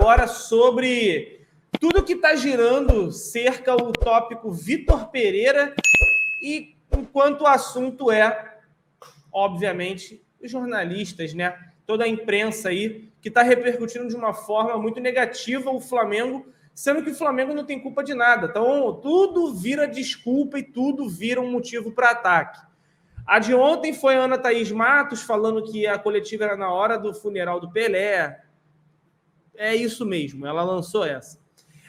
agora sobre tudo que está girando cerca o tópico Vitor Pereira e enquanto o assunto é, obviamente, os jornalistas, né? Toda a imprensa aí que está repercutindo de uma forma muito negativa o Flamengo, sendo que o Flamengo não tem culpa de nada. Então, tudo vira desculpa e tudo vira um motivo para ataque. A de ontem foi a Ana Thaís Matos falando que a coletiva era na hora do funeral do Pelé. É isso mesmo, ela lançou essa.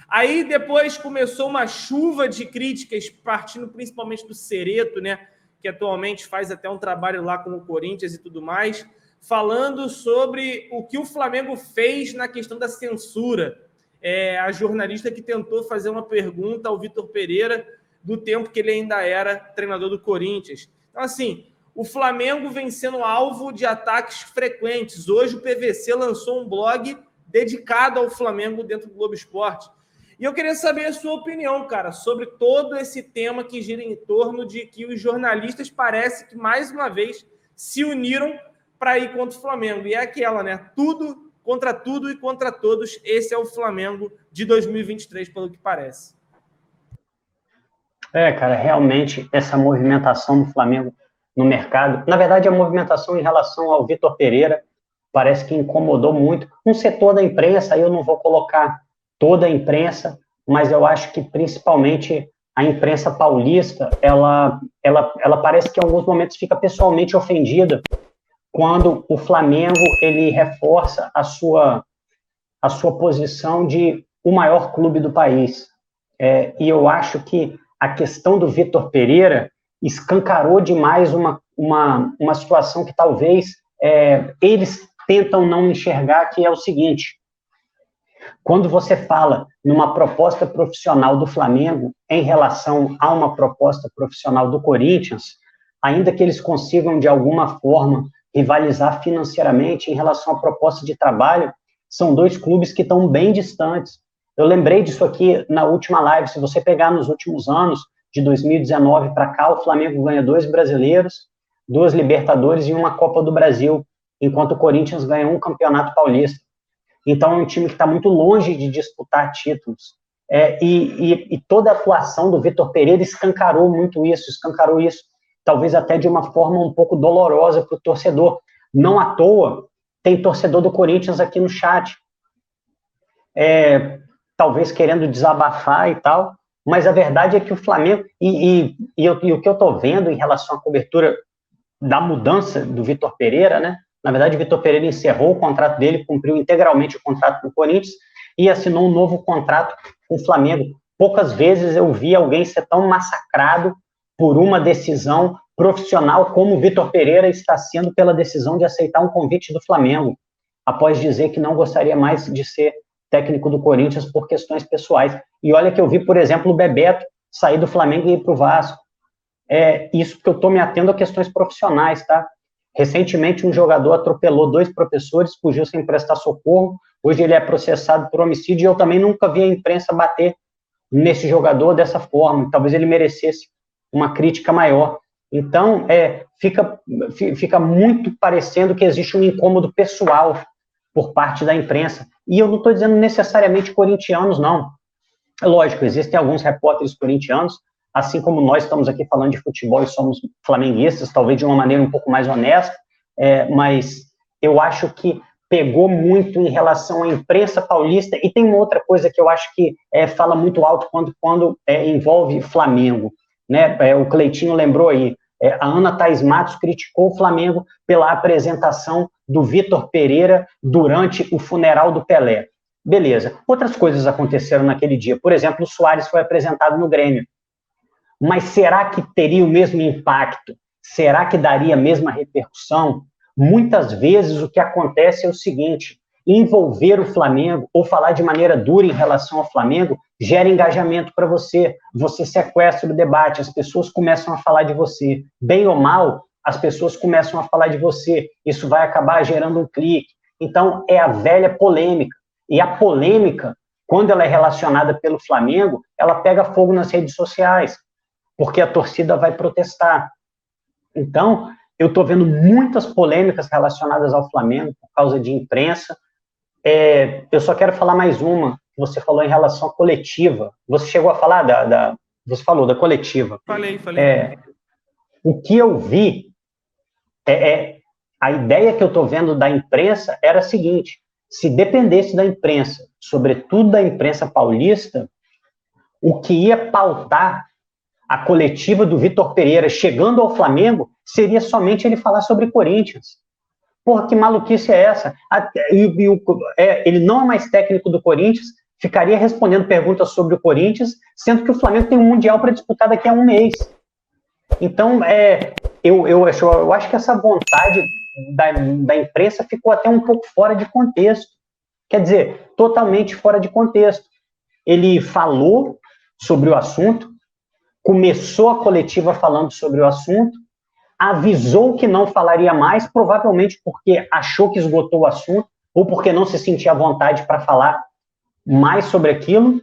Aí depois começou uma chuva de críticas, partindo principalmente do Cereto, né, que atualmente faz até um trabalho lá com o Corinthians e tudo mais, falando sobre o que o Flamengo fez na questão da censura. A jornalista que tentou fazer uma pergunta ao Vitor Pereira do tempo que ele ainda era treinador do Corinthians. Então, assim, o Flamengo vem sendo alvo de ataques frequentes. Hoje o PVC lançou um blog dedicado ao Flamengo dentro do Globo Esporte. E eu queria saber a sua opinião, cara, sobre todo esse tema que gira em torno de que os jornalistas parece que, mais uma vez, se uniram para ir contra o Flamengo. E é aquela, né? Tudo e contra todos. Esse é o Flamengo de 2023, pelo que parece. Cara, realmente, essa movimentação do Flamengo no mercado, na verdade, a movimentação em relação ao Vitor Pereira parece que incomodou muito um setor da imprensa. Aí eu não vou colocar toda a imprensa, mas eu acho que principalmente a imprensa paulista, ela parece que em alguns momentos fica pessoalmente ofendida quando o Flamengo ele reforça a sua posição de o maior clube do país. E eu acho que a questão do Vitor Pereira escancarou demais uma situação que talvez eles tentam não enxergar, que é o seguinte: quando você fala numa proposta profissional do Flamengo em relação a uma proposta profissional do Corinthians, ainda que eles consigam de alguma forma rivalizar financeiramente em relação à proposta de trabalho, são dois clubes que estão bem distantes. Eu lembrei disso aqui na última live. Se você pegar nos últimos anos, de 2019 para cá, o Flamengo ganha 2 brasileiros, 2 Libertadores e uma Copa do Brasil, enquanto o Corinthians ganha um Campeonato Paulista. Então, é um time que está muito longe de disputar títulos. E toda a atuação do Vitor Pereira escancarou isso, talvez até de uma forma um pouco dolorosa para o torcedor. Não à toa, tem torcedor do Corinthians aqui no chat, talvez querendo desabafar e tal, mas a verdade é que o Flamengo, e o que eu estou vendo em relação à cobertura da mudança do Vitor Pereira, né? Na verdade, o Vitor Pereira encerrou o contrato dele, cumpriu integralmente o contrato com o Corinthians e assinou um novo contrato com o Flamengo. Poucas vezes eu vi alguém ser tão massacrado por uma decisão profissional como o Vitor Pereira está sendo pela decisão de aceitar um convite do Flamengo, após dizer que não gostaria mais de ser técnico do Corinthians por questões pessoais. E olha que eu vi, por exemplo, o Bebeto sair do Flamengo e ir para o Vasco. Isso que eu estou me atendo a questões profissionais, tá? Recentemente, um jogador atropelou 2 professores, fugiu sem prestar socorro. Hoje ele é processado por homicídio e eu também nunca vi a imprensa bater nesse jogador dessa forma. Talvez ele merecesse uma crítica maior. Então, fica muito parecendo que existe um incômodo pessoal por parte da imprensa. E eu não estou dizendo necessariamente corintianos, não. Lógico, existem alguns repórteres corintianos, assim como nós estamos aqui falando de futebol e somos flamenguistas, talvez de uma maneira um pouco mais honesta, mas eu acho que pegou muito em relação à imprensa paulista. E tem uma outra coisa que eu acho que fala muito alto quando envolve Flamengo, né? O Cleitinho lembrou aí, a Ana Thaís Matos criticou o Flamengo pela apresentação do Vitor Pereira durante o funeral do Pelé. Beleza. Outras coisas aconteceram naquele dia. Por exemplo, o Suárez foi apresentado no Grêmio. Mas será que teria o mesmo impacto? Será que daria a mesma repercussão? Muitas vezes o que acontece é o seguinte: envolver o Flamengo ou falar de maneira dura em relação ao Flamengo gera engajamento para você. Você sequestra o debate, as pessoas começam a falar de você. Bem ou mal, as pessoas começam a falar de você. Isso vai acabar gerando um clique. Então, é a velha polêmica. E a polêmica, quando ela é relacionada pelo Flamengo, ela pega fogo nas redes sociais, porque a torcida vai protestar. Então, eu estou vendo muitas polêmicas relacionadas ao Flamengo por causa de imprensa, Eu só quero falar mais uma, que você falou em relação à coletiva. Você chegou a falar você falou da coletiva. Falei. O que eu vi a ideia que eu estou vendo da imprensa era a seguinte: se dependesse da imprensa, sobretudo da imprensa paulista, o que ia pautar a coletiva do Vitor Pereira chegando ao Flamengo seria somente ele falar sobre Corinthians. Porra, que maluquice é essa? Ele não é mais técnico do Corinthians, ficaria respondendo perguntas sobre o Corinthians, sendo que o Flamengo tem um Mundial para disputar daqui a um mês. Então, eu acho que essa vontade da imprensa ficou até um pouco fora de contexto. Quer dizer, totalmente fora de contexto. Ele falou sobre o assunto, começou a coletiva falando sobre o assunto, avisou que não falaria mais, provavelmente porque achou que esgotou o assunto, ou porque não se sentia à vontade para falar mais sobre aquilo.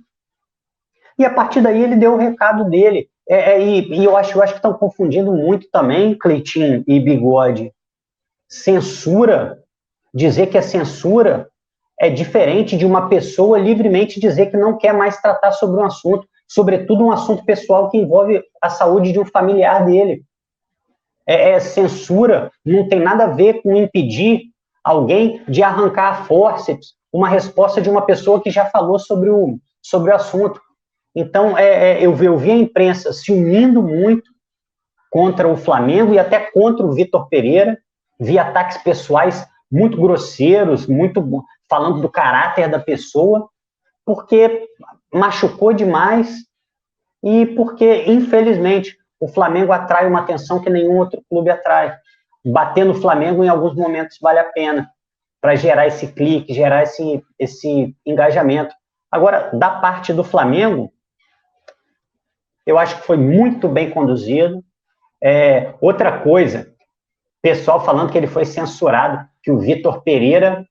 E a partir daí ele deu o recado dele. E eu acho que estão confundindo muito também, Cleitinho e Bigode. Censura, dizer que é censura é diferente de uma pessoa livremente dizer que não quer mais tratar sobre um assunto, sobretudo um assunto pessoal que envolve a saúde de um familiar dele. Censura não tem nada a ver com impedir alguém de arrancar a fórceps uma resposta de uma pessoa que já falou sobre o assunto. Então, eu vi a imprensa se unindo muito contra o Flamengo e até contra o Vitor Pereira, vi ataques pessoais muito grosseiros, muito falando do caráter da pessoa, porque machucou demais e porque, infelizmente, o Flamengo atrai uma atenção que nenhum outro clube atrai. Bater no Flamengo, em alguns momentos, vale a pena, para gerar esse clique, gerar esse engajamento. Agora, da parte do Flamengo, eu acho que foi muito bem conduzido. Outra coisa, pessoal falando que ele foi censurado, que o Vitor Pereira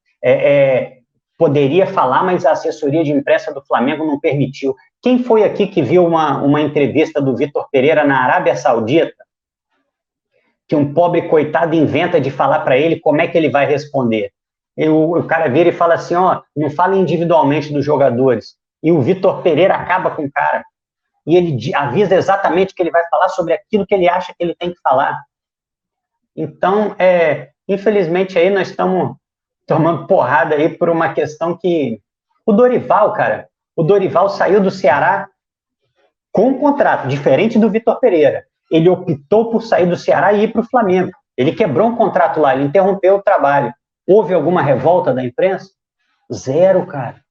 poderia falar, mas a assessoria de imprensa do Flamengo não permitiu. Quem foi aqui que viu uma entrevista do Vitor Pereira na Arábia Saudita, que um pobre coitado inventa de falar para ele como é que ele vai responder? O cara vira e fala assim, não fala individualmente dos jogadores. E o Vitor Pereira acaba com o cara. E ele avisa exatamente que ele vai falar sobre aquilo que ele acha que ele tem que falar. Então, infelizmente, aí nós estamos tomando porrada aí por uma questão que... O Dorival saiu do Ceará com um contrato, diferente do Vitor Pereira. Ele optou por sair do Ceará e ir para o Flamengo. Ele quebrou um contrato lá, ele interrompeu o trabalho. Houve alguma revolta da imprensa? Zero, cara.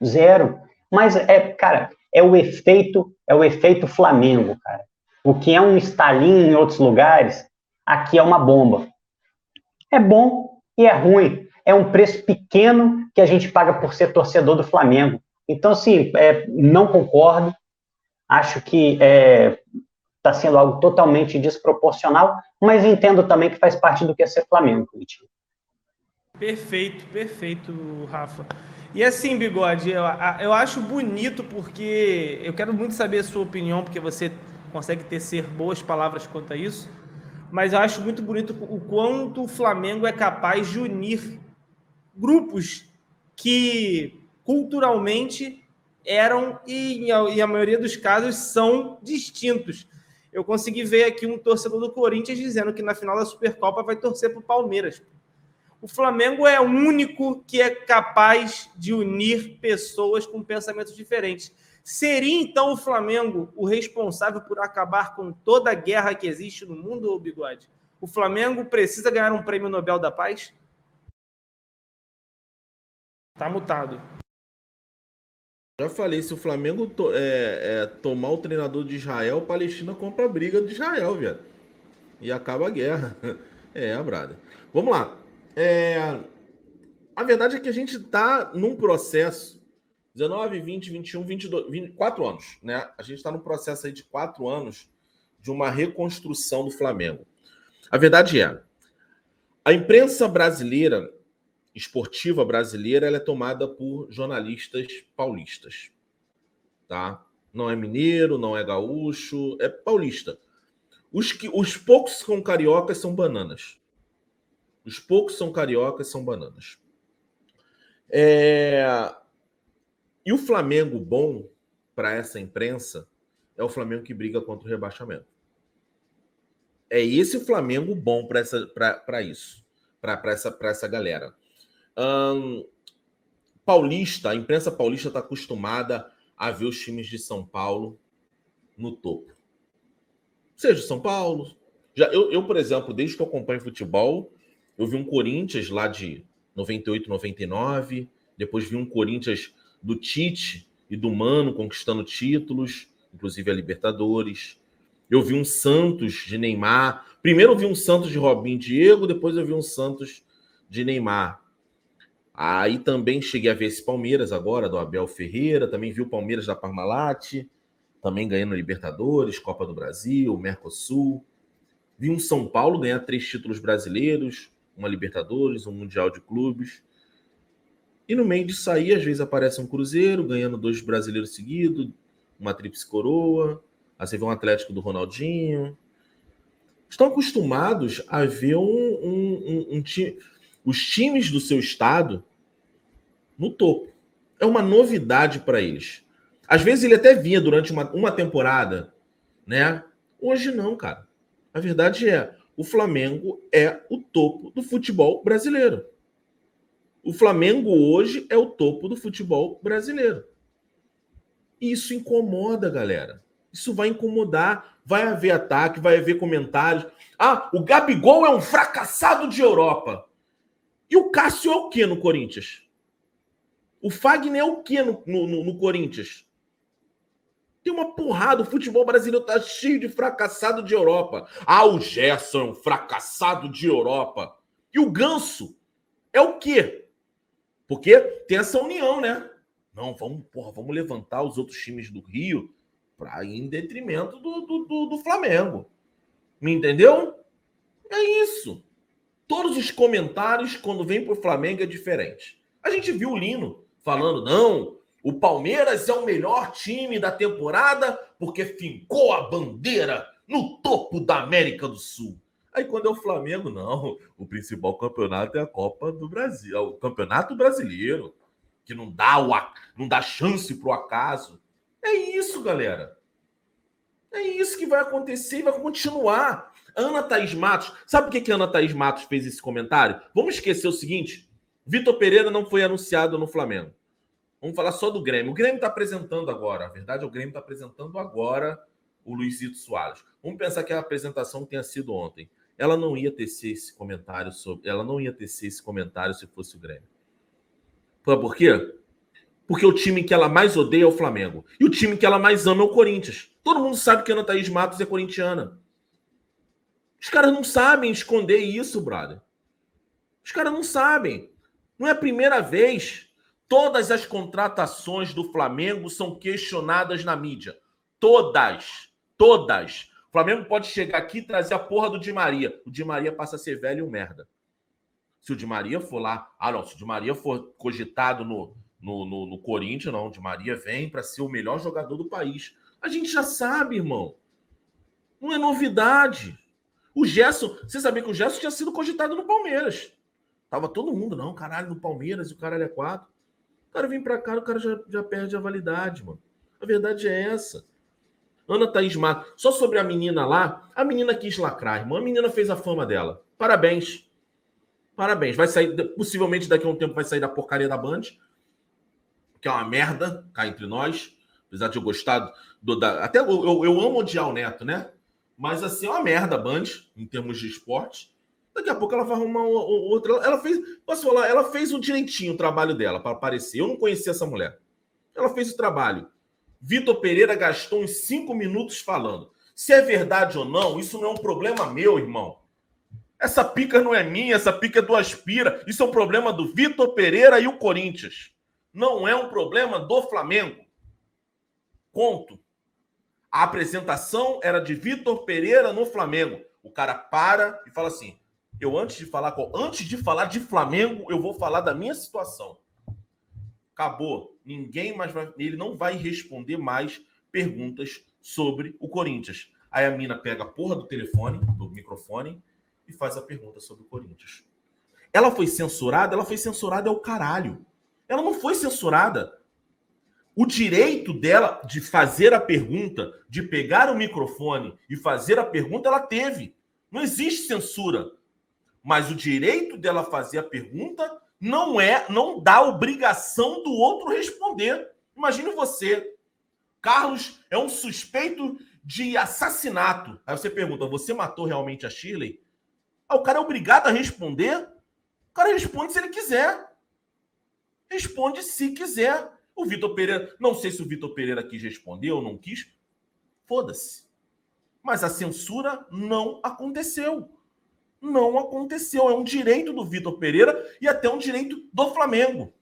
Zero. Mas, cara, é o efeito Flamengo, cara. O que é um estalinho em outros lugares, aqui é uma bomba. É bom e é ruim. É um preço pequeno que a gente paga por ser torcedor do Flamengo. Então, assim, não concordo. Acho que está sendo algo totalmente desproporcional, mas entendo também que faz parte do que é ser Flamengo, Curitiba. Perfeito, Rafa. E assim, Bigode, eu acho bonito porque eu quero muito saber a sua opinião, porque você consegue tecer boas palavras quanto a isso, mas eu acho muito bonito o quanto o Flamengo é capaz de unir grupos que culturalmente eram e a maioria dos casos são distintos. Eu consegui ver aqui um torcedor do Corinthians dizendo que na final da Supercopa vai torcer para o Palmeiras. O Flamengo é o único que é capaz de unir pessoas com pensamentos diferentes. Seria, então, o Flamengo o responsável por acabar com toda a guerra que existe no mundo, ou Bigode? O Flamengo precisa ganhar um prêmio Nobel da Paz? Tá mutado. Já falei, se o Flamengo tomar o treinador de Israel, a Palestina compra a briga de Israel, viado. E acaba a guerra. Brada. Vamos lá. A verdade é que a gente está num processo 19, 20, 21, 22, 24 anos, né? A gente está num processo aí de 4 anos de uma reconstrução do Flamengo. A verdade a imprensa brasileira, esportiva brasileira, ela é tomada por jornalistas paulistas, tá? Não é mineiro, não é gaúcho, é paulista. Os poucos que são cariocas são bananas. Os poucos são cariocas, são bananas. E o Flamengo bom para essa imprensa é o Flamengo que briga contra o rebaixamento. É esse Flamengo bom para isso, para essa galera. Paulista, a imprensa paulista está acostumada a ver os times de São Paulo no topo. Seja São Paulo. Eu, por exemplo, desde que eu acompanho futebol, eu vi um Corinthians lá de 98, 99, depois vi um Corinthians do Tite e do Mano conquistando títulos, inclusive a Libertadores. Eu vi um Santos de Neymar. Primeiro eu vi um Santos de Robinho e Diego, depois eu vi um Santos de Neymar. Aí também cheguei a ver esse Palmeiras agora, do Abel Ferreira. Também vi o Palmeiras da Parmalat, também ganhando Libertadores, Copa do Brasil, Mercosul. Vi um São Paulo ganhar 3 títulos brasileiros, uma Libertadores, um Mundial de Clubes. E no meio disso aí, às vezes aparece um Cruzeiro ganhando 2 brasileiros seguidos, uma tríplice coroa. Aí você vê um Atlético do Ronaldinho. Estão acostumados a ver um time, os times do seu estado no topo. É uma novidade para eles. Às vezes ele até vinha durante uma temporada, né? Hoje não, cara. A verdade é, o Flamengo é o topo do futebol brasileiro. O Flamengo hoje é o topo do futebol brasileiro. E isso incomoda, galera. Isso vai incomodar. Vai haver ataque, vai haver comentários. Ah, o Gabigol é um fracassado de Europa. E o Cássio é o quê no Corinthians? O Fagner é o quê no Corinthians? Tem uma porrada. O futebol brasileiro tá cheio de fracassado de Europa. Ah, o Gerson é um fracassado de Europa. E o Ganso é o quê? Porque tem essa união, né? Não, vamos levantar os outros times do Rio para ir em detrimento do Flamengo. Me entendeu? É isso. Todos os comentários, quando vem pro Flamengo, é diferente. A gente viu o Lino falando, não, o Palmeiras é o melhor time da temporada porque fincou a bandeira no topo da América do Sul. Aí quando é o Flamengo, não, o principal campeonato é a Copa do Brasil, é o Campeonato Brasileiro, que não dá chance pro acaso. É isso, galera. É isso que vai acontecer e vai continuar. Ana Thaís Matos, sabe por que a Ana Thaís Matos fez esse comentário? Vamos esquecer o seguinte, Vitor Pereira não foi anunciado no Flamengo. Vamos falar só do Grêmio. O Grêmio está apresentando agora. A verdade é que o Grêmio está apresentando agora o Luizito Soares. Vamos pensar que a apresentação tenha sido ontem. Ela não ia tecer esse comentário se fosse o Grêmio. Por quê? Porque o time que ela mais odeia é o Flamengo. E o time que ela mais ama é o Corinthians. Todo mundo sabe que a Ana Thaís Matos é corintiana. Os caras não sabem esconder isso, brother. Os caras não sabem. Não é a primeira vez. Todas as contratações do Flamengo são questionadas na mídia. Todas. Todas. O Flamengo pode chegar aqui e trazer a porra do Di Maria. O Di Maria passa a ser velho e um merda. Se o Di Maria for lá... se o Di Maria for cogitado no Corinthians, não. O Di Maria vem para ser o melhor jogador do país. A gente já sabe, irmão. Não é novidade. O Gerson... Você sabia que o Gerson tinha sido cogitado no Palmeiras. Tava todo mundo, não, caralho, no Palmeiras e o caralho é 4. O cara vem pra cá, o cara já perde a validade, mano. A verdade é essa. Ana Thaís Matos, só sobre a menina lá, a menina quis lacrar, irmão. A menina fez a fama dela. Parabéns. Parabéns. Vai sair, possivelmente daqui a um tempo vai sair da porcaria da Band, que é uma merda, cá entre nós. Apesar de eu gostar até eu amo odiar o Neto, né? Mas assim, é uma merda a Band, em termos de esporte. Daqui a pouco ela vai arrumar outra. Ela fez, posso falar, ela fez o direitinho o trabalho dela para aparecer. Eu não conhecia essa mulher. Ela fez o trabalho. Vitor Pereira gastou uns 5 minutos falando. Se é verdade ou não, isso não é um problema meu, irmão. Essa pica não é minha, essa pica é do Aspira. Isso é um problema do Vitor Pereira e o Corinthians. Não é um problema do Flamengo. Ponto. A apresentação era de Vitor Pereira no Flamengo. O cara para e fala assim, antes de falar de Flamengo, eu vou falar da minha situação. Acabou. Ele não vai responder mais perguntas sobre o Corinthians. Aí a mina pega a porra do telefone, do microfone, e faz a pergunta sobre o Corinthians. Ela foi censurada é o caralho. Ela não foi censurada. O direito dela de fazer a pergunta, de pegar o microfone e fazer a pergunta, ela teve. Não existe censura. Mas o direito dela fazer a pergunta não dá obrigação do outro responder. Imagine você. Carlos é um suspeito de assassinato. Aí você pergunta, você matou realmente a Shirley? O cara é obrigado a responder? O cara responde se ele quiser. Responde se quiser. O Vitor Pereira, não sei se o Vitor Pereira quis responder ou não quis. Foda-se. Mas a censura não aconteceu. Não aconteceu. É um direito do Vitor Pereira e até um direito do Flamengo.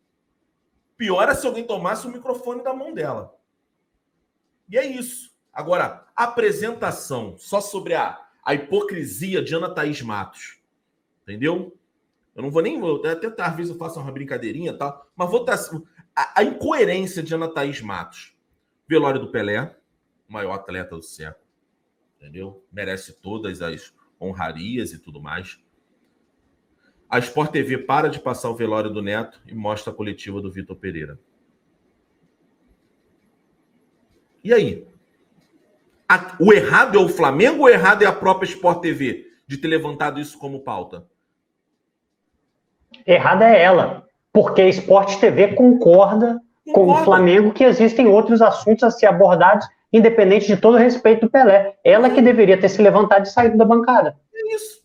Pior é se alguém tomasse o microfone da mão dela. E é isso. Agora, apresentação só sobre a hipocrisia de Ana Thaís Matos. Entendeu? Eu não vou nem... Até às vezes eu faço uma brincadeirinha e tal, mas vou estar... A incoerência de Ana Thaís Matos. Velório do Pelé, o maior atleta do século. Entendeu? Merece todas as honrarias e tudo mais. A Sport TV para de passar o velório do Neto e mostra a coletiva do Vitor Pereira. E aí? O errado é o Flamengo ou o errado é a própria Sport TV de ter levantado isso como pauta? Errada é ela, porque a Sport TV concorda com o Flamengo que existem outros assuntos a ser abordados, independente de todo o respeito do Pelé. Ela que deveria ter se levantado e saído da bancada. É isso.